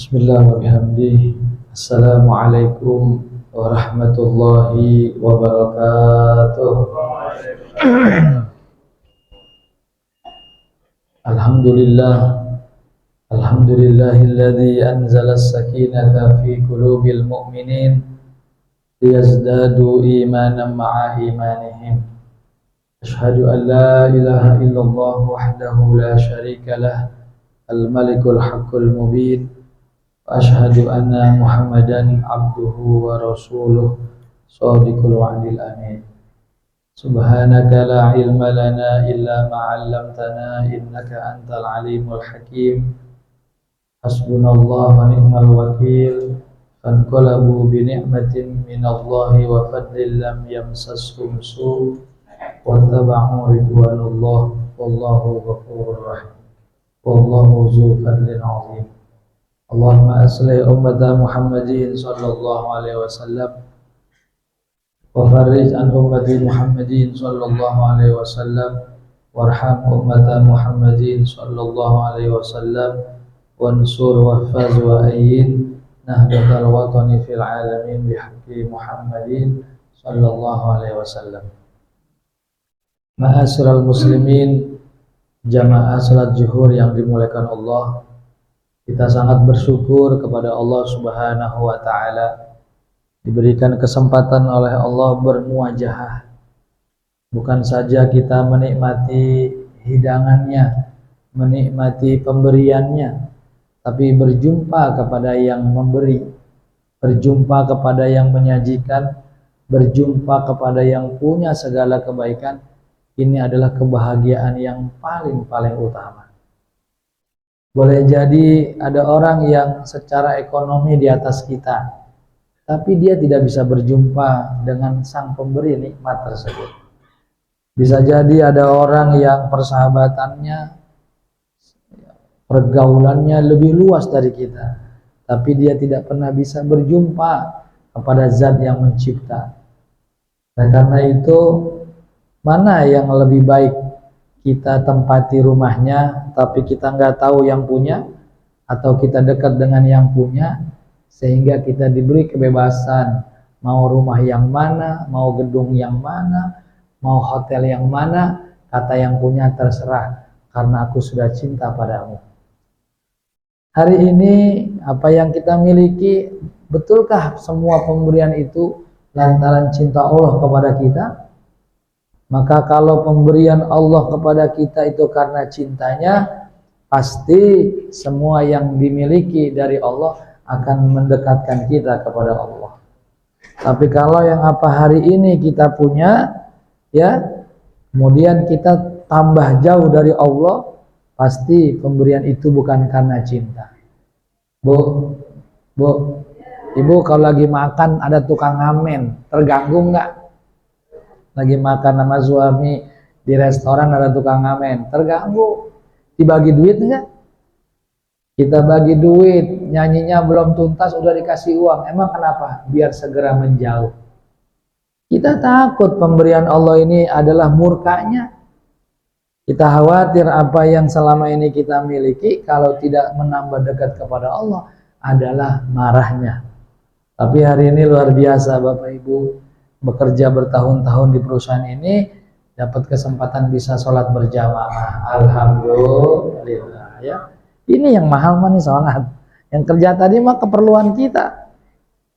Bismillah wa bihamdih. Assalamualaikum warahmatullahi wabarakatuh. Alhamdulillah. Alhamdulillahilladzi anzala as-sakinata fi qulubil mu'minin liyazdadu imanan ma'a imanihim. Asyhadu an la ilaha illallah wahdahu la syarika lah, al-malikul haqqul mubin. Asyhadu anna Muhammadan abduhu wa rasuluh shadiqul wa'dil amin. Subhanaka la ilma lana illa ma 'allamtana innaka antal alimul hakim. Hasbunallahu wa ni'mal wakil. Fanqalabu bi ni'matin minallahi wa fadlin lam yamsashum su' wa taba'u ridwanallah wallahu ghafurur rahim. Wallahu dzu fadlin 'azim. Allahumma aslih ummata Muhammadin sallallahu alaihi wasallam wa farrij an ummati Muhammadin sallallahu alaihi wasallam warham ummata Muhammadin sallallahu alaihi wasallam wansur wahfaz wa ayyid nahdatal watani fil alamin bihaqqi Muhammadin sallallahu alaihi wasallam. Ma'asyiral muslimin, jamaah salat zuhur yang dimuliakan Allah, kita sangat bersyukur kepada Allah Subhanahu wa ta'ala diberikan kesempatan oleh Allah bermuajahah. Bukan saja kita menikmati hidangannya, menikmati pemberiannya, tapi berjumpa kepada yang memberi, berjumpa kepada yang menyajikan, berjumpa kepada yang punya segala kebaikan. Ini adalah kebahagiaan yang paling utama. Boleh jadi ada orang yang secara ekonomi di atas kita, tapi dia tidak bisa berjumpa dengan sang pemberi nikmat tersebut. Bisa jadi ada orang yang persahabatannya, pergaulannya lebih luas dari kita, tapi dia tidak pernah bisa berjumpa kepada zat yang mencipta. Dan karena itu, mana yang lebih baik? Kita tempati rumahnya tapi kita nggak tahu yang punya, atau kita dekat dengan yang punya sehingga kita diberi kebebasan mau rumah yang mana, mau gedung yang mana, mau hotel yang mana, kata yang punya terserah karena aku sudah cinta padamu. Hari ini apa yang kita miliki, betulkah semua pemberian itu lantaran cinta Allah kepada kita? Maka kalau pemberian Allah kepada kita itu karena cintanya, pasti semua yang dimiliki dari Allah akan mendekatkan kita kepada Allah. Tapi kalau yang apa hari ini kita punya, ya, kemudian kita tambah jauh dari Allah, pasti pemberian itu bukan karena cinta. Bu, ibu kalau lagi makan ada tukang ngamen, terganggu nggak? Lagi makan sama suami di restoran ada tukang ngamen, terganggu? Dibagi duit enggak? Kita bagi duit, nyanyinya belum tuntas udah dikasih uang. Emang kenapa? Biar segera menjauh. Kita takut pemberian Allah ini adalah murkanya. Kita khawatir apa yang selama ini kita miliki kalau tidak menambah dekat kepada Allah adalah marahnya. Tapi hari ini luar biasa Bapak Ibu, bekerja bertahun-tahun di perusahaan ini, dapat kesempatan bisa sholat berjamaah. Alhamdulillah, ya. Ini yang mahal mah nih sholat. Yang kerja tadi mah keperluan kita,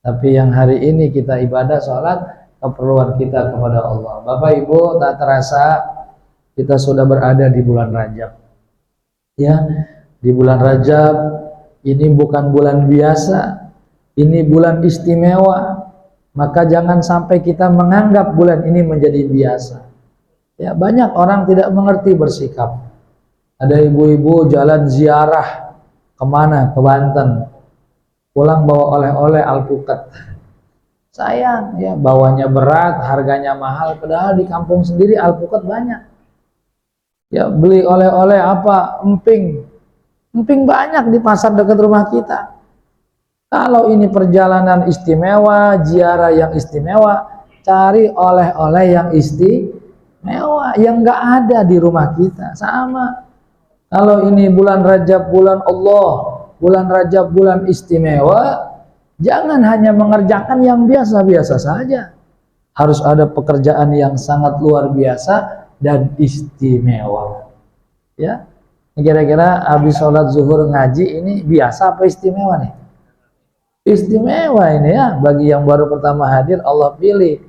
tapi yang hari ini kita ibadah sholat keperluan kita kepada Allah. Bapak Ibu, tak terasa kita sudah berada di bulan Rajab. Ya, di bulan Rajab ini bukan bulan biasa, ini bulan istimewa. Maka jangan sampai kita menganggap bulan ini menjadi biasa. Ya, banyak orang tidak mengerti bersikap. Ada ibu-ibu jalan ziarah kemana? Ke Banten. Pulang bawa oleh-oleh alpukat. Sayang, ya, bawanya berat, harganya mahal. Padahal di kampung sendiri alpukat banyak. Ya, beli oleh-oleh apa? Emping. Emping banyak di pasar dekat rumah kita. Kalau ini perjalanan istimewa, ziarah yang istimewa, cari oleh-oleh yang istimewa, yang nggak ada di rumah kita. Sama. Kalau ini bulan Rajab, bulan Allah, bulan Rajab bulan istimewa, jangan hanya mengerjakan yang biasa-biasa saja. Harus ada pekerjaan yang sangat luar biasa dan istimewa. Ya, kira-kira habis sholat zuhur ngaji ini biasa apa istimewa nih? Istimewa ini ya, bagi yang baru pertama hadir Allah pilih.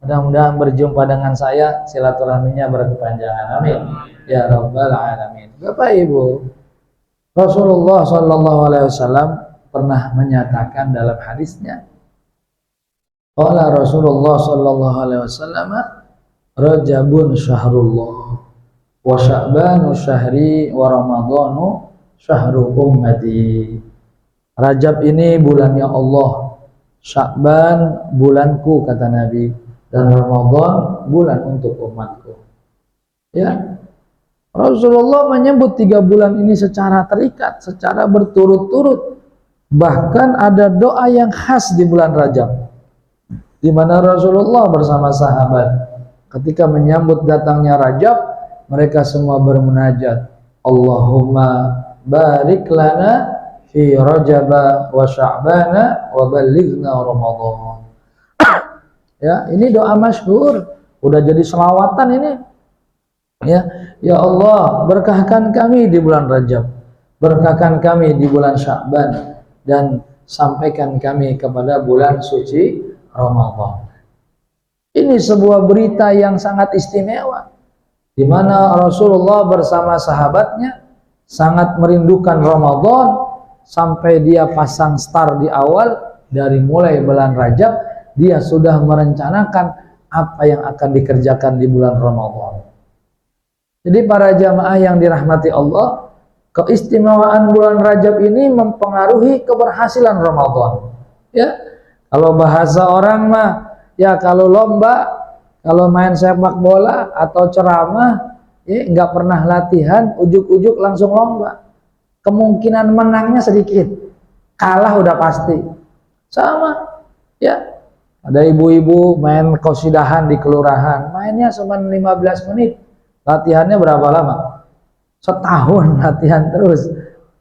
Mudah-mudahan berjumpa dengan saya, silaturahminya berkepanjangan. Amin. Ya Rabbal Alamin. Bapak Ibu, Rasulullah SAW pernah menyatakan dalam hadisnya, qala Rasulullah SAW, Rajabun syahrullah, wa Sya'banu syahri, wa Ramadhanu syahru ummati. Rajab ini bulannya Allah, Sya'ban bulanku kata Nabi, dan Ramadan bulan untuk umatku. Ya, Rasulullah menyebut 3 bulan ini secara terikat, secara berturut-turut. Bahkan ada doa yang khas di bulan Rajab, di mana Rasulullah bersama sahabat ketika menyambut datangnya Rajab, mereka semua bermunajat, Allahumma barik lana fi Rajaba wa Sya'bana wa balighna Ramadan. Ya, ini doa masyhur, udah jadi selawatan ini. Ya Allah, berkahkan kami di bulan Rajab, berkahkan kami di bulan Sya'ban, dan sampaikan kami kepada bulan suci Ramadan. Ini sebuah berita yang sangat istimewa, di mana Rasulullah bersama sahabatnya sangat merindukan Ramadan, sampai dia pasang star di awal. Dari mulai bulan Rajab dia sudah merencanakan apa yang akan dikerjakan di bulan Ramadan. Jadi para jamaah yang dirahmati Allah, keistimewaan bulan Rajab ini mempengaruhi keberhasilan Ramadan. Ya, kalau bahasa orang mah, ya kalau lomba, kalau main sepak bola atau ceramah, ya nggak pernah latihan, ujuk-ujuk langsung lomba. Kemungkinan menangnya sedikit, kalah udah pasti. Sama, ya. Ada ibu-ibu main qasidahan di kelurahan, mainnya cuma 15 menit. Latihannya berapa lama? Setahun latihan terus.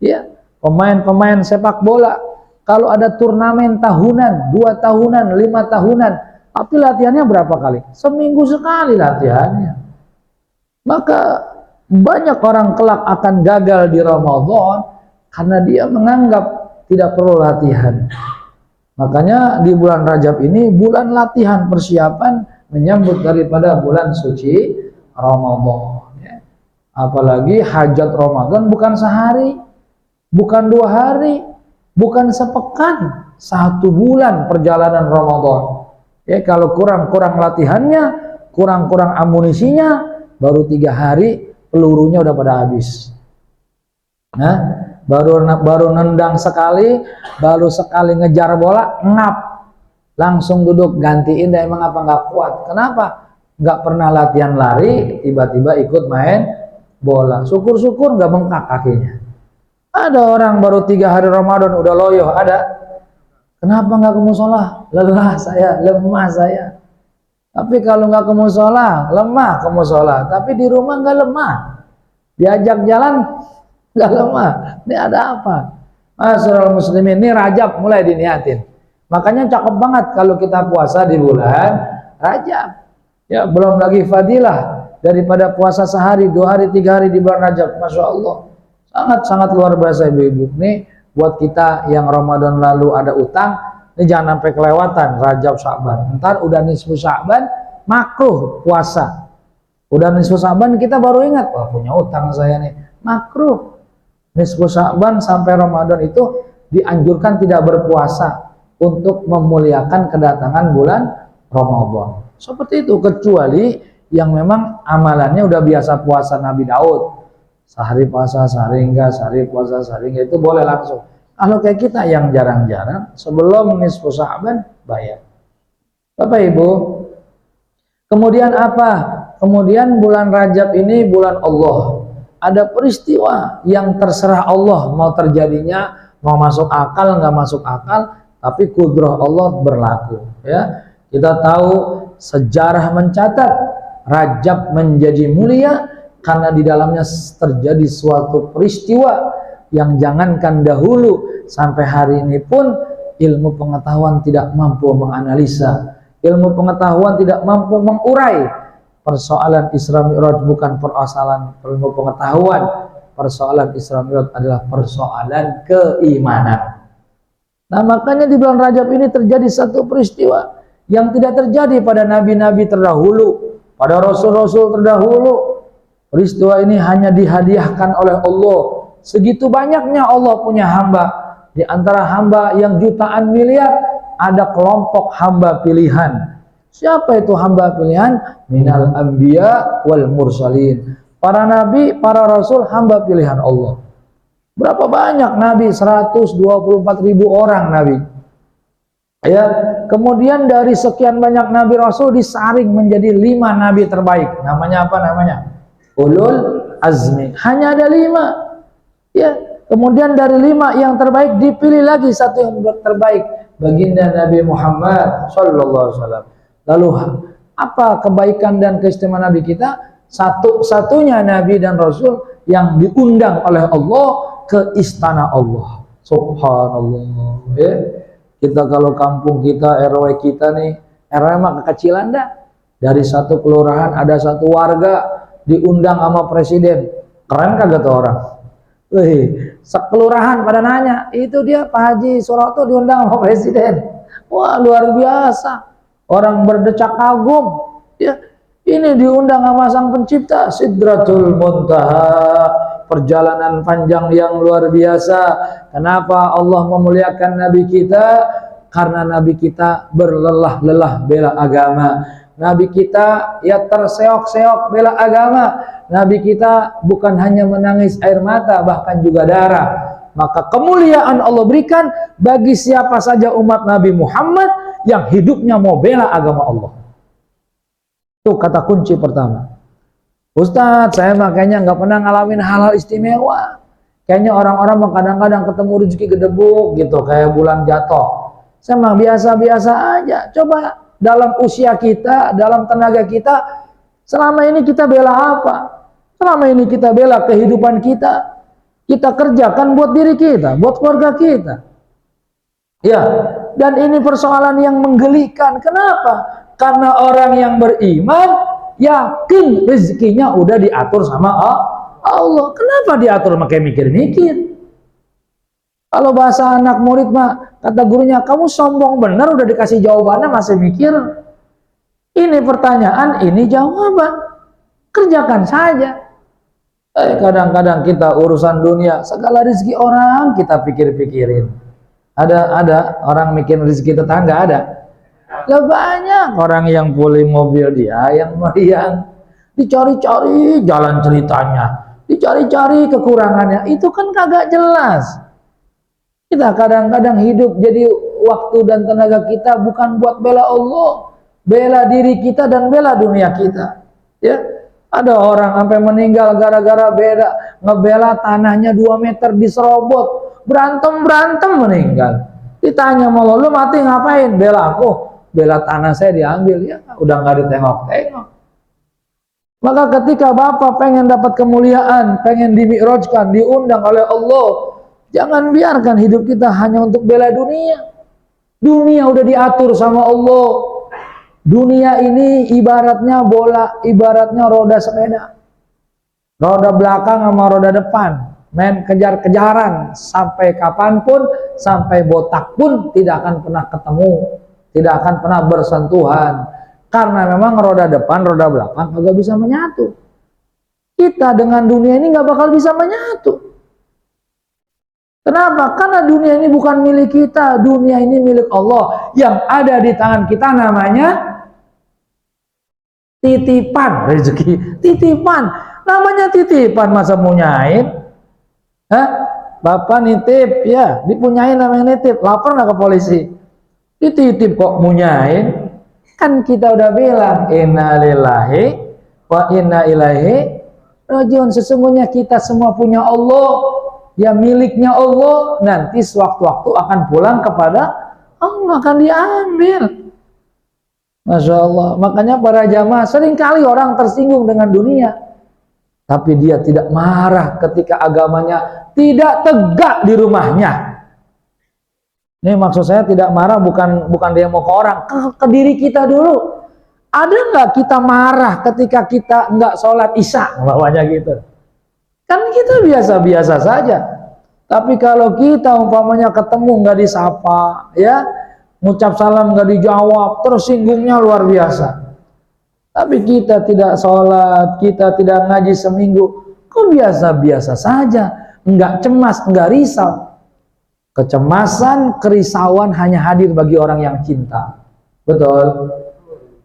Ya, pemain-pemain sepak bola kalau ada turnamen tahunan, 2 tahunan, 5 tahunan, tapi latihannya berapa kali? Seminggu sekali latihannya. Maka banyak orang kelak akan gagal di Ramadan karena dia menganggap tidak perlu latihan. Makanya di bulan Rajab ini bulan latihan, persiapan menyambut daripada bulan suci Ramadan. Ya. Apalagi hajat Ramadan bukan sehari, bukan 2 hari, bukan sepekan, 1 bulan perjalanan Ramadan. Ya, kalau kurang-kurang latihannya, kurang-kurang amunisinya, baru 3 hari pelurunya udah pada habis. Nah, baru nendang sekali, baru sekali ngejar bola, ngap, langsung duduk gantiin. Dan emang apa nggak kuat? Kenapa? Nggak pernah latihan lari, tiba-tiba ikut main bola. Syukur-syukur nggak bengkak kakinya. Ada orang baru 3 hari Ramadan udah loyo, ada. Kenapa nggak ke musola? Lelah saya, lemah saya. Tapi kalau nggak ke musola, lemah ke musola. Tapi di rumah nggak lemah. Diajak jalan nggak lemah. Ini ada apa? Masyaallah muslimin, ini Rajab mulai diniatin. Makanya cakep banget kalau kita puasa di bulan Rajab. Ya, belum lagi fadilah daripada puasa sehari, 2 hari, 3 hari di bulan Rajab. Masya Allah, sangat-sangat luar biasa ibu-ibu. Nih buat kita yang Ramadan lalu ada utang, ini jangan sampai kelewatan Rajab Sya'ban. Ntar udah nisfu Sya'ban makruh puasa. Udah nisfu Sya'ban kita baru ingat, wah punya utang saya nih, makruh. Nisfu Sya'ban sampai Ramadan itu dianjurkan tidak berpuasa untuk memuliakan kedatangan bulan Ramadan. Seperti itu, kecuali yang memang amalannya udah biasa puasa Nabi Daud. Sehari puasa, sehari enggak, sehari puasa, sehari enggak, itu boleh langsung. Kalau kayak kita yang jarang-jarang, sebelum nisfu Sya'ban bayar. Bapak Ibu, kemudian apa? Kemudian bulan Rajab ini bulan Allah. Ada peristiwa yang terserah Allah mau terjadinya, mau masuk akal nggak masuk akal, tapi kudrah Allah berlaku. Ya, kita tahu sejarah mencatat Rajab menjadi mulia karena di dalamnya terjadi suatu peristiwa yang jangankan dahulu sampai hari ini pun ilmu pengetahuan tidak mampu menganalisa, ilmu pengetahuan tidak mampu mengurai persoalan Isra Mi'raj. Bukan persoalan ilmu pengetahuan, persoalan Isra Mi'raj adalah persoalan keimanan. Nah, makanya di bulan Rajab ini terjadi satu peristiwa yang tidak terjadi pada nabi-nabi terdahulu, pada rasul-rasul terdahulu. Peristiwa ini hanya dihadiahkan oleh Allah. Segitu banyaknya Allah punya hamba. Di antara hamba yang jutaan miliar, ada kelompok hamba pilihan. Siapa itu hamba pilihan? Minal anbiya wal mursalin. Para nabi, para rasul, hamba pilihan Allah. Berapa banyak nabi? 124.000 orang nabi. Ya, kemudian dari sekian banyak nabi rasul disaring menjadi 5 nabi terbaik. Namanya apa namanya? Ulul azmi. Hanya ada 5. Ya, kemudian dari 5 yang terbaik dipilih lagi satu yang terbaik, baginda Nabi Muhammad sallallahu alaihi wasallam. Lalu apa kebaikan dan keistimewaan Nabi kita? Satu-satunya Nabi dan Rasul yang diundang oleh Allah ke istana Allah. Subhanallah. Ya. Kita kalau kampung kita, RW kita nih, RW mah kekecilan dah. Dari satu kelurahan ada satu warga diundang sama presiden. Keren kagak tuh orang? Wih, sekelurahan pada nanya, itu dia Pak Haji Suroto diundang sama presiden. Wah, luar biasa. Orang berdecak kagum. Ya, ini diundang sama Sang Pencipta. Sidratul Muntaha, perjalanan panjang yang luar biasa. Kenapa Allah memuliakan Nabi kita? Karena Nabi kita berlelah-lelah bela agama. Nabi kita ya terseok-seok bela agama. Nabi kita bukan hanya menangis air mata, bahkan juga darah. Maka kemuliaan Allah berikan bagi siapa saja umat Nabi Muhammad yang hidupnya mau bela agama Allah. Itu kata kunci pertama. Ustadz, saya makanya nggak pernah ngalamin hal-hal istimewa. Kayaknya orang-orang kadang-kadang ketemu rezeki gedebuk gitu, kayak bulan jatuh. Saya mah biasa-biasa aja. Coba dalam usia kita, dalam tenaga kita, selama ini kita bela apa? Selama ini kita bela kehidupan kita. Kita kerjakan buat diri kita, buat keluarga kita. Ya, dan ini persoalan yang menggelikan. Kenapa? Karena orang yang beriman yakin rezekinya udah diatur sama Allah. Kenapa diatur pakai mikir-mikir? Kalau bahasa anak murid mah, kata gurunya, kamu sombong bener udah dikasih jawabannya masih mikir. Ini pertanyaan, ini jawaban. Kerjakan saja. Kadang-kadang kita urusan dunia, segala rezeki orang kita pikir-pikirin. Ada orang mikir rezeki tetangga, ada. Lah banyak orang yang pulih mobil dia yang meriang. Dicari-cari jalan ceritanya, dicari-cari kekurangannya. Itu kan kagak jelas. Kita kadang-kadang hidup jadi waktu dan tenaga kita bukan buat bela Allah, bela diri kita dan bela dunia kita. Ya, ada orang sampai meninggal gara-gara ngebela tanahnya 2 meter diserobot, berantem meninggal. Ditanya sama Allah, lu mati ngapain? Bela aku, bela tanah saya diambil. Ya, udah nggak ditengok-tengok. Maka ketika Bapak pengen dapat kemuliaan, pengen dimi'rajkan, diundang oleh Allah, jangan biarkan hidup kita hanya untuk bela dunia. Dunia udah diatur sama Allah. Dunia ini ibaratnya bola, ibaratnya roda sepeda. Roda belakang sama roda depan. Main kejar-kejaran. Sampai kapanpun, sampai botak pun tidak akan pernah ketemu. Tidak akan pernah bersentuhan. Karena memang roda depan, roda belakang kagak bisa menyatu. Kita dengan dunia ini nggak bakal bisa menyatu. Kenapa? Karena dunia ini bukan milik kita, dunia ini milik Allah. Yang ada di tangan kita namanya titipan rezeki, titipan. Namanya titipan, masa munyain? Hah? Bapak nitip, ya, dipunyain namanya nitip. Lapor nggak ke polisi? Dititip kok munyain? Kan kita udah bilang, inna lillahi wa inna ilaihi rajiun. Sesungguhnya kita semua punya Allah. Ya miliknya Allah, nanti sewaktu-waktu akan pulang kepada Allah, akan diambil. Masya Allah. Makanya para jamaah, seringkali orang tersinggung dengan dunia, tapi dia tidak marah ketika agamanya tidak tegak di rumahnya. Ini maksud saya tidak marah bukan demo ke orang, ke diri kita dulu. Ada nggak kita marah ketika kita nggak sholat isya, bawahnya gitu? Kan kita biasa-biasa saja. Tapi kalau kita umpamanya ketemu nggak disapa, ya, ngucap salam nggak dijawab, tersinggungnya luar biasa. Tapi kita tidak sholat, kita tidak ngaji seminggu, kok biasa-biasa saja, nggak cemas, nggak risau. Kecemasan, kerisauan hanya hadir bagi orang yang cinta. Betul?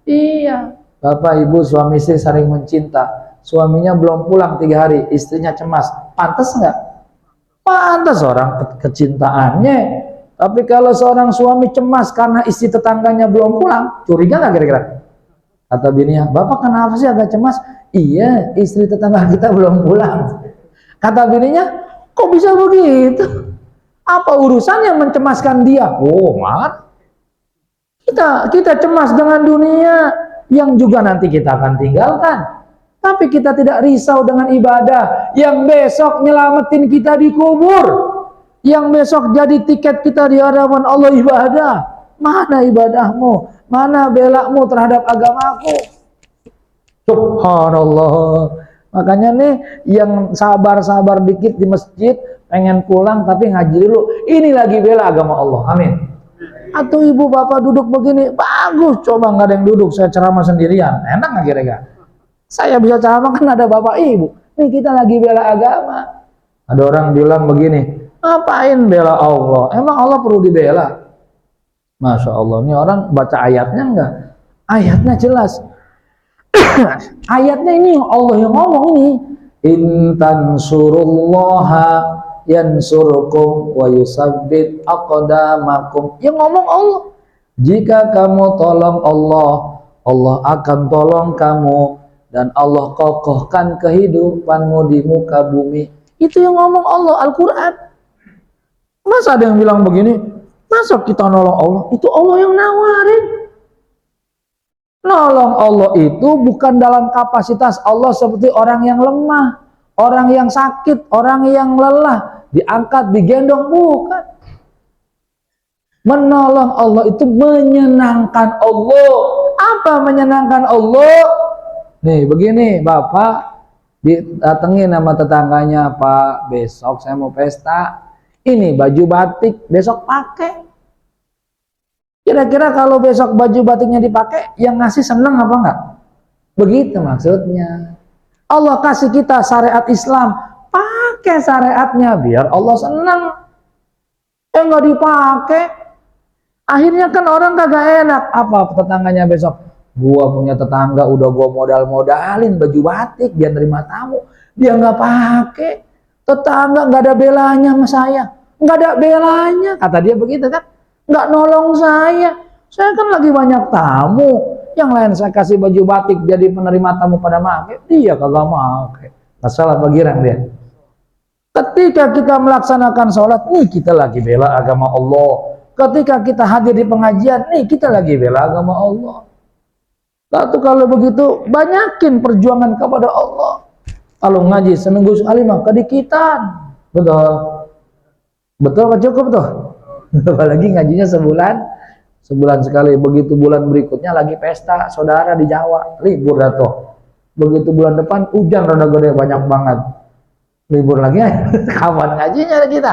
Iya. Bapak, ibu, suami istri saling mencinta. Suaminya belum pulang 3 hari, istrinya cemas. Pantas nggak? Pantas orang kecintaannya. Tapi kalau seorang suami cemas karena istri tetangganya belum pulang, curiga nggak kira-kira? Kata bininya, Bapak kenapa sih agak cemas? Iya, istri tetangga kita belum pulang. Kata bininya, kok bisa begitu? Apa urusan yang mencemaskan dia? Oh, mar. Kita cemas dengan dunia yang juga nanti kita akan tinggalkan. Tapi kita tidak risau dengan ibadah yang besok nyelamatin kita di kubur. Yang besok jadi tiket kita di hadapan Allah ibadah. Mana ibadahmu? Mana belamu terhadap agamaku? Subhanallah. Makanya nih yang sabar-sabar dikit di masjid, pengen pulang tapi ngaji dulu. Ini lagi bela agama Allah. Amin. Atau ibu bapak duduk begini, bagus. Coba nggak ada yang duduk, saya ceramah sendirian. Enak nggak kira-kira? Saya bisa ceramah kan ada bapak ibu. Nih kita lagi bela agama. Ada orang bilang begini, ngapain bela Allah? Emang Allah perlu dibela? Masya Allah, ini orang baca ayatnya enggak? Ayatnya jelas. Ayatnya ini Allah yang ngomong ini. Intan surullaha yansurkum wa yusabbit aqdamakum. Yang ngomong Allah. Jika kamu tolong Allah, Allah akan tolong kamu dan Allah kokohkan kehidupanmu di muka bumi. Itu yang ngomong Allah, Al-Qur'an. Masa ada yang bilang begini? Masa kita nolong Allah? Itu Allah yang nawarin. Nolong Allah itu bukan dalam kapasitas Allah seperti orang yang lemah, orang yang sakit, orang yang lelah, diangkat, digendong, bukan. Menolong Allah itu menyenangkan Allah. Apa menyenangkan Allah? Nih begini, Bapak didatengin sama tetangganya, Pak, besok saya mau pesta. Ini baju batik, besok pakai. Kira-kira kalau besok baju batiknya dipakai, yang ngasih seneng apa enggak? Begitu maksudnya. Allah kasih kita syariat Islam, pakai syariatnya biar Allah senang. Enggak dipakai, akhirnya kan orang kagak enak. Apa tetangganya besok? Gua punya tetangga udah gua modal-modalin baju batik biar nerima tamu, dia nggak pakai. Tetangga nggak ada belanya sama saya, nggak ada belanya, kata dia begitu kan. Nggak nolong saya kan lagi banyak tamu, yang lain saya kasih baju batik jadi penerima tamu pada pakai, dia kagak pakai. Masalah bagiran dia. Ketika kita melaksanakan sholat, nih kita lagi bela agama Allah. Ketika kita hadir di pengajian, nih kita lagi bela agama Allah. Lalu kalau begitu, banyakin perjuangan kepada Allah. Kalau ngaji seminggu sekali mah kedikitan. Betul. Betul apa cukup tuh? Apalagi ngajinya sebulan sekali. Begitu bulan berikutnya lagi pesta saudara di Jawa, libur dah tuh. Begitu bulan depan hujan rada gede banyak banget, libur lagi. Kapan ngajinya kita?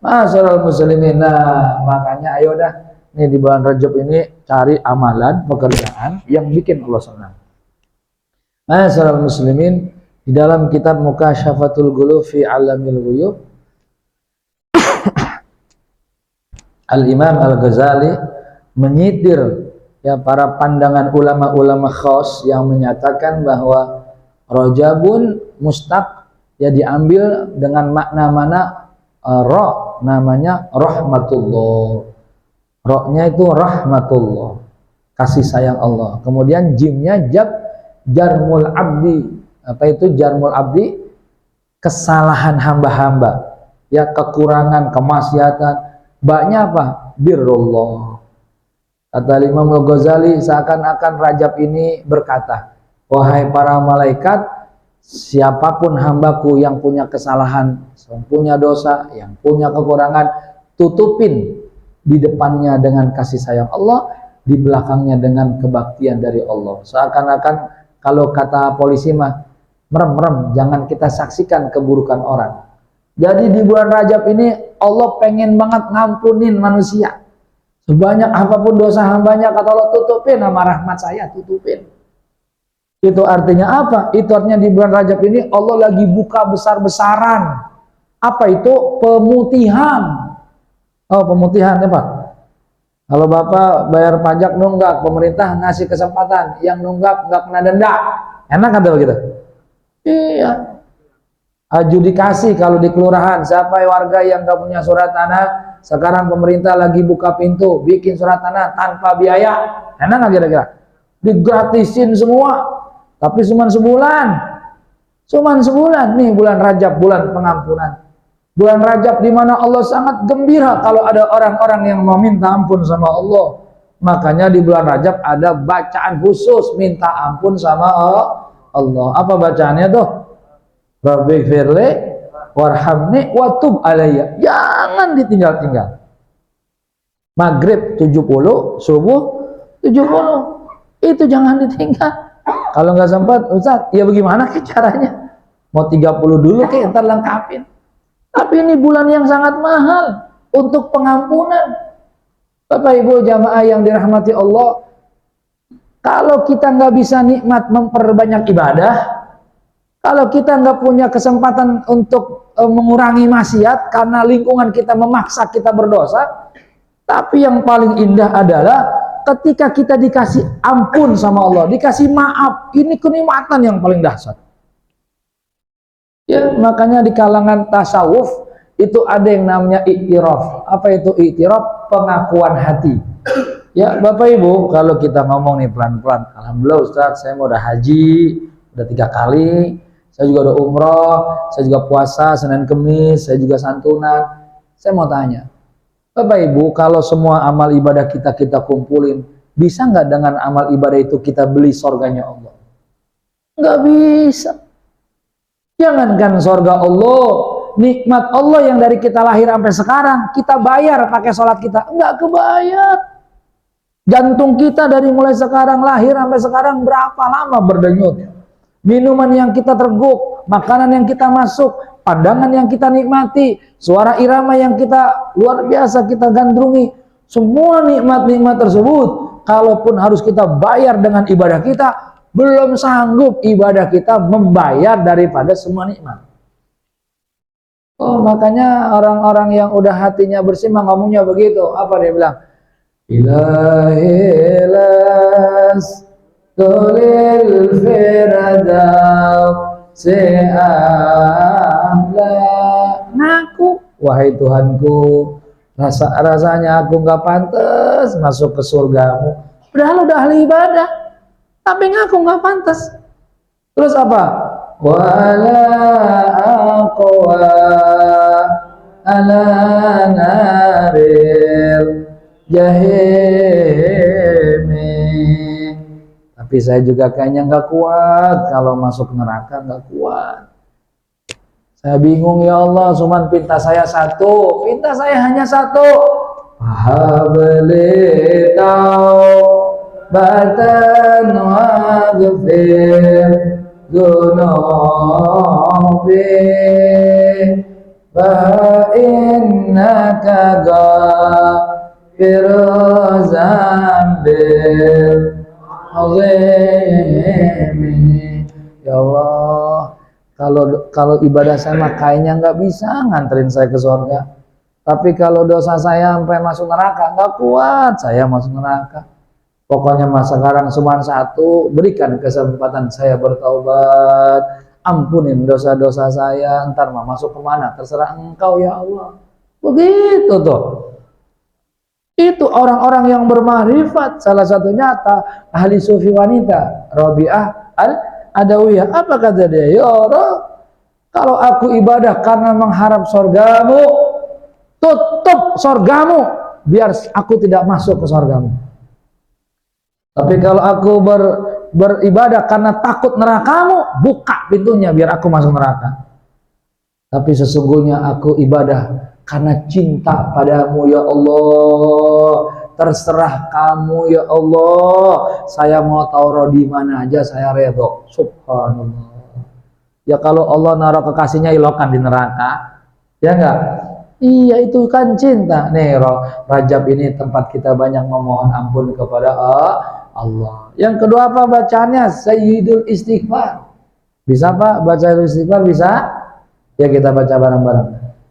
Masyaallah muslimin. Nah, makanya ayo dah nih di bulan Rajab ini cari amalan pekerjaan yang bikin Allah senang. Masyaallah muslimin, di dalam kitab Mukasyafatul Ghulub fi Alamil Ghuyub, Al-Imam Al-Ghazali menyitir ya para pandangan ulama-ulama khos yang menyatakan bahwa Rajabun mustaq ya diambil dengan makna mana roh, namanya rahmatullah. Rohnya itu rahmatullah, kasih sayang Allah. Kemudian jimnya jarmul abdi. Apa itu jarmul abdi? Kesalahan hamba-hamba, ya kekurangan, kemaksiatan. Baknya apa? Birrullah. Kata Imam Al-Ghazali, seakan-akan Rajab ini berkata, wahai para malaikat, siapapun hambaku yang punya kesalahan, yang punya dosa, yang punya kekurangan, tutupin di depannya dengan kasih sayang Allah, di belakangnya dengan kebaktian dari Allah. Seakan-akan kalau kata polisi mah, merem, jangan kita saksikan keburukan orang. Jadi di bulan Rajab ini Allah pengen banget ngampunin manusia. Sebanyak apapun dosa hambanya, kata Allah, tutupin sama rahmat saya, tutupin. Itu artinya apa? Itu artinya di bulan Rajab ini Allah lagi buka besar-besaran. Apa itu? Pemutihan. Oh, pemutihan ya Pak. Kalau Bapak bayar pajak nunggak, pemerintah ngasih kesempatan, yang nunggak nggak kena denda. Enak kata begitu? Iya. Adjudikasi kalau di kelurahan, siapa warga yang nggak punya surat tanah, sekarang pemerintah lagi buka pintu, bikin surat tanah tanpa biaya. Enak nggak kira-kira? Digratisin semua. Tapi cuma sebulan. Cuman sebulan nih bulan Rajab, bulan pengampunan. Bulan Rajab di mana Allah sangat gembira kalau ada orang-orang yang mau minta ampun sama Allah. Makanya di bulan Rajab ada bacaan khusus minta ampun sama Allah. Apa bacaannya tuh? Rabbighfirli warhamni watub alayya. Jangan ditinggal-tinggal. Maghrib 70, subuh 70. Itu jangan ditinggal. Kalau nggak sempat, Ustaz, ya bagaimana caranya? Mau 30 dulu kayak ntar lengkapin. Tapi ini bulan yang sangat mahal untuk pengampunan. Bapak Ibu jamaah yang dirahmati Allah, kalau kita nggak bisa nikmat memperbanyak ibadah, kalau kita nggak punya kesempatan untuk mengurangi maksiat karena lingkungan kita memaksa kita berdosa, tapi yang paling indah adalah ketika kita dikasih ampun sama Allah, dikasih maaf, ini kenikmatan yang paling dahsyat. Ya, makanya di kalangan tasawuf itu ada yang namanya i'tiraf. Apa itu i'tiraf? Pengakuan hati. Ya, Bapak Ibu, kalau kita ngomong nih pelan-pelan, alhamdulillah Ustaz, saya mau udah haji, udah 3 kali, saya juga udah umroh, saya juga puasa Senin Kemis, saya juga santunan. Saya mau tanya, Bapak Ibu, kalau semua amal ibadah kita kumpulin, bisa nggak dengan amal ibadah itu kita beli surganya Allah? Nggak bisa. Jangankan surga Allah, nikmat Allah yang dari kita lahir sampai sekarang, kita bayar pakai sholat kita, nggak kebayar. Jantung kita dari mulai sekarang lahir sampai sekarang berapa lama berdenyut? Minuman yang kita terguk, makanan yang kita masuk, pandangan yang kita nikmati, suara irama yang kita luar biasa kita gandrungi, semua nikmat-nikmat tersebut, kalaupun harus kita bayar dengan ibadah kita, belum sanggup ibadah kita membayar daripada semua nikmat. Oh, makanya orang-orang yang udah hatinya bersih ngomongnya begitu. Apa dia bilang? Ilahilas tulil firadaw se'ahla. Ngaku, wahai Tuhanku, rasanya aku nggak pantas masuk ke surgamu. Padahal udah ahli ibadah, tapi ngaku nggak pantas. Terus apa? Wala aqwa ala naril jahimi. Tapi saya juga kayaknya nggak kuat kalau masuk neraka, nggak kuat. Saya bingung ya Allah, cuman pinta saya satu, pinta saya hanya satu. Habli taubatan wa ghfir dunubi fa innaka ghafiru zambil azimi. Ya Allah, kalau ibadah saya mah kayaknya nggak bisa nganterin saya ke surga. Tapi kalau dosa saya sampai masuk neraka, nggak kuat saya masuk neraka. Pokoknya mas sekarang cuma satu, berikan kesempatan saya bertaubat, ampunin dosa-dosa saya, ntar mah masuk kemana terserah engkau ya Allah. Begitu tuh. Itu orang-orang yang bermakrifat, salah satunya ahli sufi wanita, Rabi'ah al-Adawiyah. Apa kata dia? Ya Allah, kalau aku ibadah karena mengharap surgamu, tutup surgamu, biar aku tidak masuk ke surgamu. Tapi kalau aku beribadah karena takut nerakamu, buka pintunya biar aku masuk neraka. Tapi sesungguhnya aku ibadah karena cinta padamu ya Allah. Terserah kamu ya Allah. Saya mau taruh di mana aja saya redho. Subhanallah. Ya kalau Allah naruh kekasihnya ilokan di neraka, ya enggak? Iya itu kan cinta. Nih Rajab ini tempat kita banyak memohon ampun kepada Allah. Yang kedua apa bacaannya? Sayyidul Istighfar. Bisa Pak baca istighfar? Bisa? Ya kita baca bareng-bareng.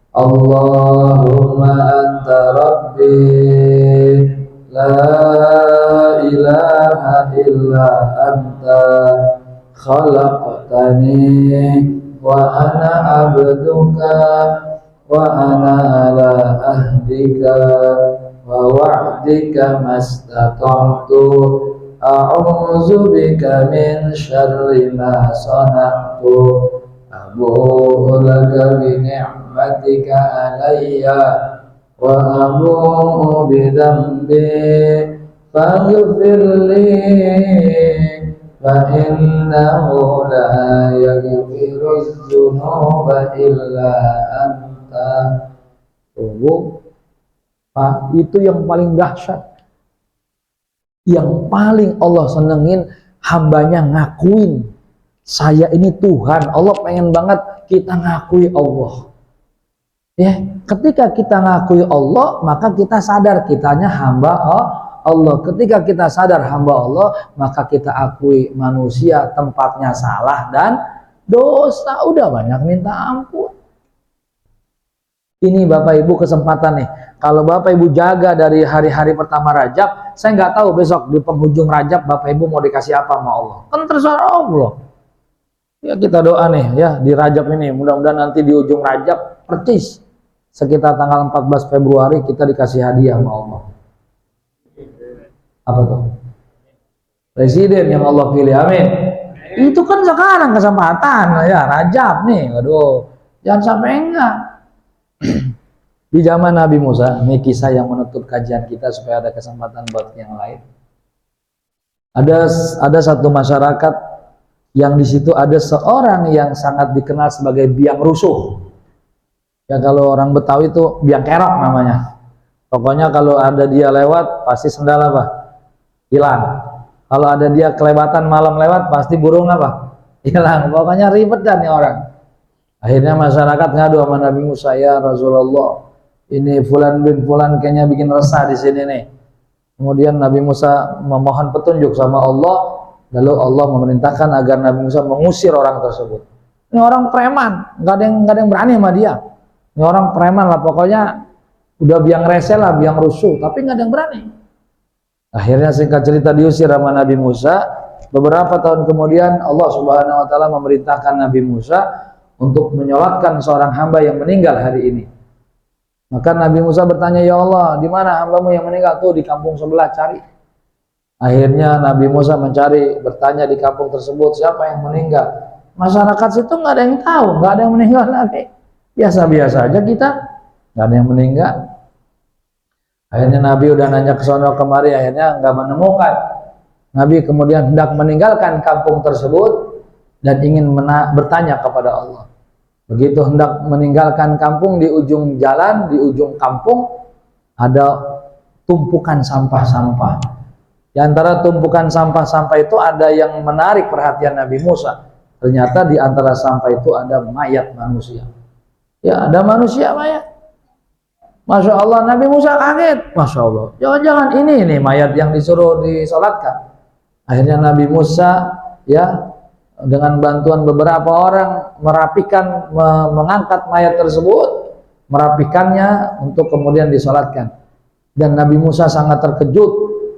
Allahumma anta rabbi la ilaha illa anta khalaqtani wa ana abduka wa ana ala ahdika wa wa'dika mastata'tu a'udzu bika min syarri ma sana'tu abu'u laka bi ni'matika alayya wa abu'u bi dhanbi faghfir li fa innahu la yaghfiru dzunuba illa anta. Pak, itu yang paling dahsyat. Yang paling Allah senengin hambanya ngakuin saya ini Tuhan. Allah pengen banget kita ngakui Allah. Ya, ketika kita ngakui Allah, maka kita sadar kitanya hamba Allah. Ketika kita sadar hamba Allah, maka kita akui manusia tempatnya salah dan dosa. Udah banyak minta ampun. Ini Bapak Ibu kesempatan nih. Kalau Bapak Ibu jaga dari hari-hari pertama Rajab, saya nggak tahu besok di penghujung Rajab Bapak Ibu mau dikasih apa sama Allah. Kan terserah Allah. Ya kita doa nih ya di Rajab ini. Mudah-mudahan nanti di ujung Rajab percis sekitar tanggal 14 Februari kita dikasih hadiah sama Allah. Apa tuh? Presiden yang Allah pilih. Amin. Itu kan sekarang kesempatan ya Rajab nih. Aduh, jangan sampai enggak. Di zaman Nabi Musa, ini kisah yang menutup kajian kita supaya ada kesempatan buat yang lain. Ada satu masyarakat yang di situ ada seorang yang sangat dikenal sebagai biang rusuh. Ya kalau orang Betawi itu biang kerok namanya. Pokoknya kalau ada dia lewat pasti sendal apa? Hilang. Kalau ada dia kelewatan malam lewat pasti burung apa? Hilang. Pokoknya ribet dan nih orang. Akhirnya masyarakat ngadu sama Nabi Musa, ya Rasulullah, ini fulan bin fulan kayaknya bikin resah di sini nih. Kemudian Nabi Musa memohon petunjuk sama Allah, lalu Allah memerintahkan agar Nabi Musa mengusir orang tersebut. Ini orang preman, nggak ada yang berani sama dia. Ini orang preman lah, pokoknya udah biang rese lah, biang rusuh, tapi nggak ada yang berani. Akhirnya singkat cerita diusir sama Nabi Musa. Beberapa tahun kemudian Allah Subhanahu Wa Taala memerintahkan Nabi Musa untuk menyolatkan seorang hamba yang meninggal hari ini. Maka Nabi Musa bertanya, ya Allah, di mana hambamu yang meninggal? Tuh di kampung sebelah, cari. Akhirnya Nabi Musa mencari, bertanya di kampung tersebut, siapa yang meninggal? Masyarakat situ nggak ada yang tahu, nggak ada yang meninggal lagi. Biasa-biasa aja kita, nggak ada yang meninggal. Akhirnya Nabi udah nanya ke sono kemari, akhirnya nggak menemukan. Nabi kemudian hendak meninggalkan kampung tersebut dan ingin bertanya kepada Allah. Begitu hendak meninggalkan kampung, di ujung jalan, di ujung kampung ada tumpukan sampah-sampah. Di antara tumpukan sampah-sampah itu ada yang menarik perhatian Nabi Musa. Ternyata di antara sampah itu ada mayat manusia. Ya, ada manusia mayat. Masya Allah, Nabi Musa kaget. Masya Allah, jangan-jangan ini mayat yang disuruh disolatkan. Akhirnya Nabi Musa ya dengan bantuan beberapa orang merapikan, mengangkat mayat tersebut, merapikannya untuk kemudian disolatkan. Dan Nabi Musa sangat terkejut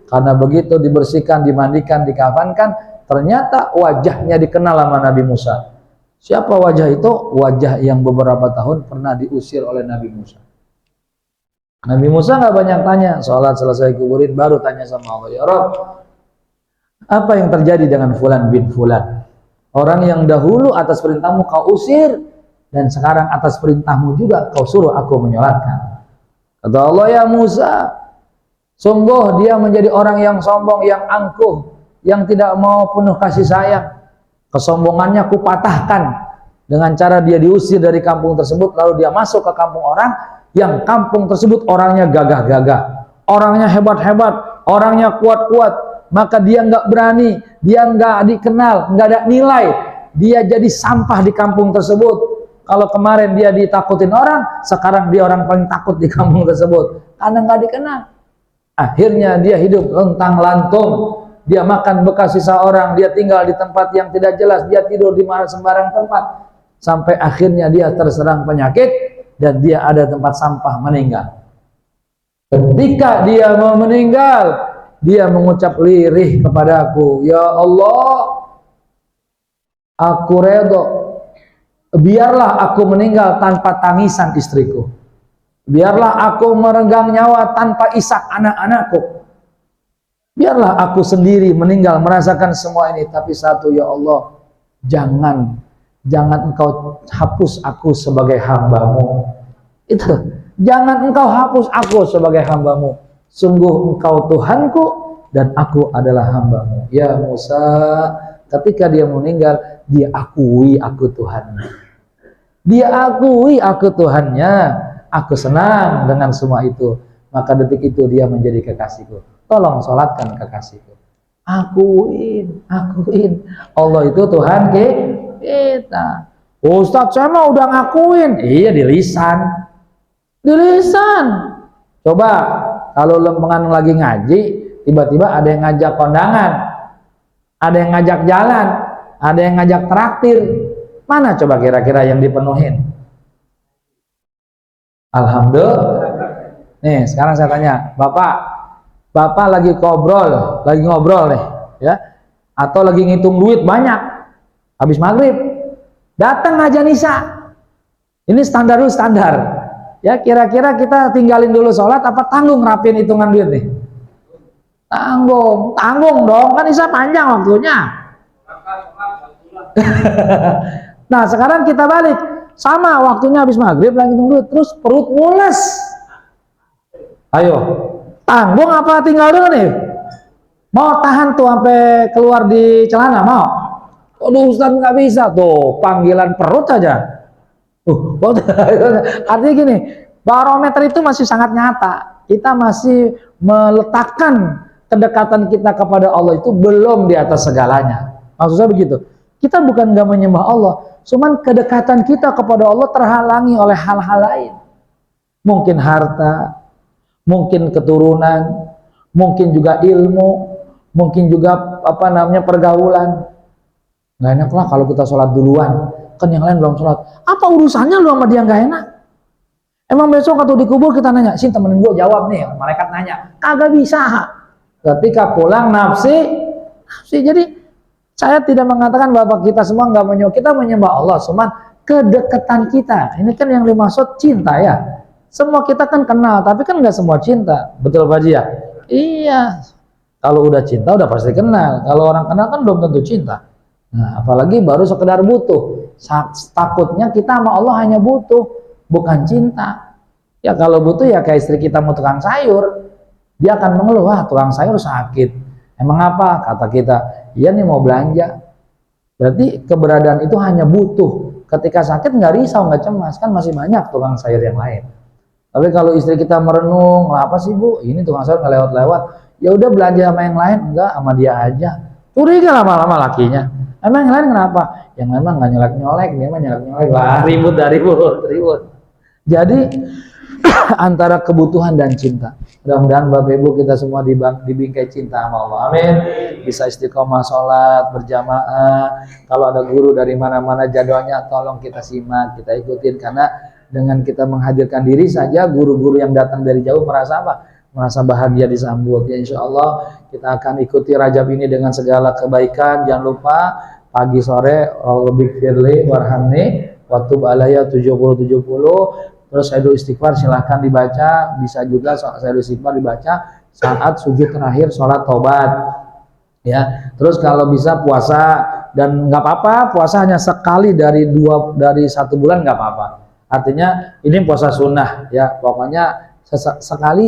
karena begitu dibersihkan, dimandikan, dikafankan, ternyata wajahnya dikenal sama Nabi Musa. Siapa wajah itu? Wajah yang beberapa tahun pernah diusir oleh Nabi Musa. Nabi Musa nggak banyak tanya, sholat selesai kuburin baru tanya sama Allah, ya Rabb, apa yang terjadi dengan fulan bin fulan? Orang yang dahulu atas perintahmu kau usir, dan sekarang atas perintahmu juga kau suruh aku menyolatkan. Kata Allah, ya Musa, sungguh dia menjadi orang yang sombong, yang angkuh, yang tidak mau penuh kasih sayang. Kesombongannya kupatahkan dengan cara dia diusir dari kampung tersebut, lalu dia masuk ke kampung orang yang kampung tersebut orangnya gagah-gagah, orangnya hebat-hebat, orangnya kuat-kuat, maka dia nggak berani, dia nggak dikenal, nggak ada nilai, dia jadi sampah di kampung tersebut. Kalau kemarin dia ditakutin orang, sekarang dia orang paling takut di kampung tersebut karena nggak dikenal. Akhirnya dia hidup lontang-lantung, dia makan bekas sisa orang, dia tinggal di tempat yang tidak jelas, dia tidur di mana sembarang tempat, sampai akhirnya dia terserang penyakit dan dia ada tempat sampah meninggal. Ketika dia mau meninggal, dia mengucap lirih kepadaku, ya Allah, aku redho, biarlah aku meninggal tanpa tangisan istriku, biarlah aku merenggang nyawa tanpa isak anak-anakku, biarlah aku sendiri meninggal merasakan semua ini. Tapi satu, ya Allah, jangan engkau hapus aku sebagai hambamu. Itu, jangan engkau hapus aku sebagai hambamu. Sungguh engkau Tuhanku dan aku adalah hambamu. Ya Musa, ketika dia meninggal, dia akui aku Tuhannya. Dia akui aku Tuhannya. Aku senang dengan semua itu. Maka detik itu dia menjadi kekasihku. Tolong sholatkan kekasihku. Akuin. Allah itu Tuhan kita. Ustadz, saya mah udah ngakuin. Iya, di lisan. Coba kalau lempengan lagi ngaji, tiba-tiba ada yang ngajak kondangan, ada yang ngajak jalan, ada yang ngajak traktir. Mana coba kira-kira yang dipenuhin? Alhamdulillah. Nih, sekarang saya tanya, Bapak lagi ngobrol nih, ya, atau lagi ngitung duit banyak, habis maghrib, datang aja Nisa. Ini standar. Ya, kira-kira kita tinggalin dulu sholat apa tanggung rapin hitungan duit nih? Tanggung dong, kan Nisa panjang waktunya. Nah, sekarang kita balik, sama waktunya habis maghrib lagi ngitung duit, terus perut mules. Ayo, tanggung apa tinggal dulu nih? Mau tahan tuh sampai keluar di celana, mau? Aduh Ustaz, nggak bisa tuh, panggilan perut aja. Artinya gini, barometer itu masih sangat nyata. Kita masih meletakkan kedekatan kita kepada Allah itu belum di atas segalanya. Maksud saya begitu. Kita bukan nggak menyembah Allah, cuman kedekatan kita kepada Allah terhalangi oleh hal-hal lain. Mungkin harta, mungkin keturunan, mungkin juga ilmu, mungkin juga pergaulan. Nggak enak lah kalau kita sholat duluan, kan yang lain belum sholat. Apa urusannya lu sama dia nggak enak? Emang besok waktu dikubur kita nanya, sih temenin gue jawab nih, malaikat nanya, kagak bisa. Ketika pulang nafsi. Jadi saya tidak mengatakan bahwa kita semua nggak menyembah, kita menyembah Allah, cuman kedekatan kita. Ini kan yang dimaksud cinta ya. Semua kita kan kenal, tapi kan nggak semua cinta, betul Pak Haji ya? Iya. Kalau udah cinta udah pasti kenal. Kalau orang kenal kan belum tentu cinta. Nah, apalagi baru sekedar butuh. Takutnya kita sama Allah hanya butuh, bukan cinta. Ya kalau butuh ya kayak istri kita mau tukang sayur, dia akan mengeluh, wah tukang sayur sakit. Emang apa? Kata kita, iya nih mau belanja. Berarti keberadaan itu hanya butuh. Ketika sakit nggak risau, nggak cemas, kan masih banyak tukang sayur yang lain. Tapi kalau istri kita merenung, apa sih Bu? Ini tukang sayur nggak lewat-lewat. Ya udah belanja sama yang lain, enggak sama dia aja. Curiga lama-lama lakinya. Emang yang lain kenapa? Yang memang nggak nyolek-nyolek, dia mah nyolek-nyolek. Wah, ribut. Jadi antara kebutuhan dan cinta. Mudah-mudahan Bapak Ibu kita semua dibingkai cinta sama Allah. Amin. Bisa istiqomah sholat berjamaah. Kalau ada guru dari mana-mana jadwalnya, tolong kita simak, kita ikutin. Karena dengan kita menghadirkan diri saja, guru-guru yang datang dari jauh merasa apa? Merasa bahagia disambut. Ya insya Allah kita akan ikuti Rajab ini dengan segala kebaikan. Jangan lupa pagi sore Rabbik firli warhamni watub alaya 70. Terus Sayyidul Istighfar silahkan dibaca. Bisa juga Sayyidul Istighfar dibaca saat sujud terakhir sholat taubat. Ya. Terus kalau bisa puasa, dan nggak apa-apa puasa hanya sekali dari 1 bulan nggak apa-apa. Artinya ini puasa sunnah ya. Pokoknya sekali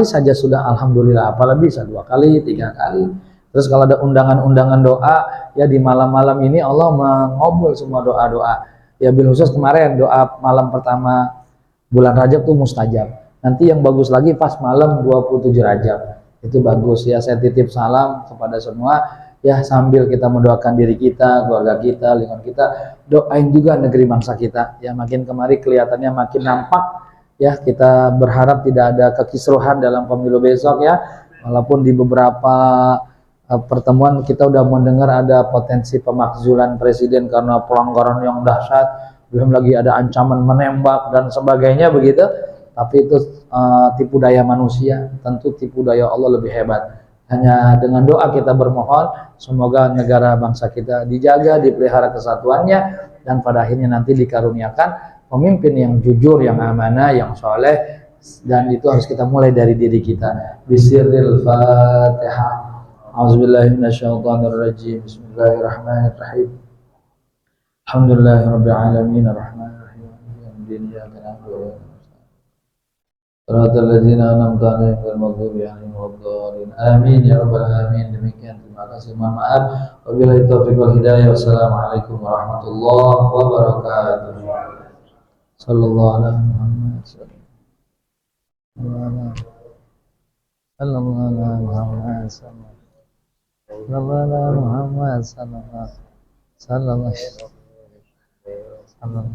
saja sudah alhamdulillah, apalagi bisa 2 kali, 3 kali. Terus kalau ada undangan-undangan doa ya di malam-malam ini Allah mengabul semua doa-doa. Ya bil khusus kemarin doa malam pertama bulan Rajab tuh mustajab. Nanti yang bagus lagi pas malam 27 Rajab. Itu bagus ya. Saya titip salam kepada semua ya, sambil kita mendoakan diri kita, keluarga kita, lingkungan kita, doain juga negeri bangsa kita. Ya makin kemari kelihatannya makin nampak ya, kita berharap tidak ada kekisruhan dalam pemilu besok ya. Walaupun di beberapa pertemuan kita udah mendengar ada potensi pemakzulan presiden karena pelanggaran yang dahsyat, belum lagi ada ancaman menembak dan sebagainya begitu. Tapi itu tipu daya manusia, tentu tipu daya Allah lebih hebat. Hanya dengan doa kita bermohon semoga negara bangsa kita dijaga, dipelihara kesatuannya, dan pada akhirnya nanti dikaruniakan pemimpin yang jujur, yang amanah, yang soleh, dan itu harus kita mulai dari diri kita. Bisirril Fatihah. A'udzubillahi minasyaitonirrajim. Bismillahirrahmanirrahim. Alhamdulillahirabbil alamin arrahmanirrahim maliki iyyaka na'budu wa iyyaka nasta'in. Shiratal ladzina an'amta 'alaihim ghairil maghdubi 'alaihim waladdallin. Amin ya rabbal alamin. Demikian, terima kasih, mohon maaf. Wabillahi taufiq wal hidayah. Wassalamualaikum warahmatullahi wabarakatuh. Sallallahu alaihi Muhammad. Sallallahu alaihi Muhammad. Sallallahu Muhammad sallallahu alaihi wasallam.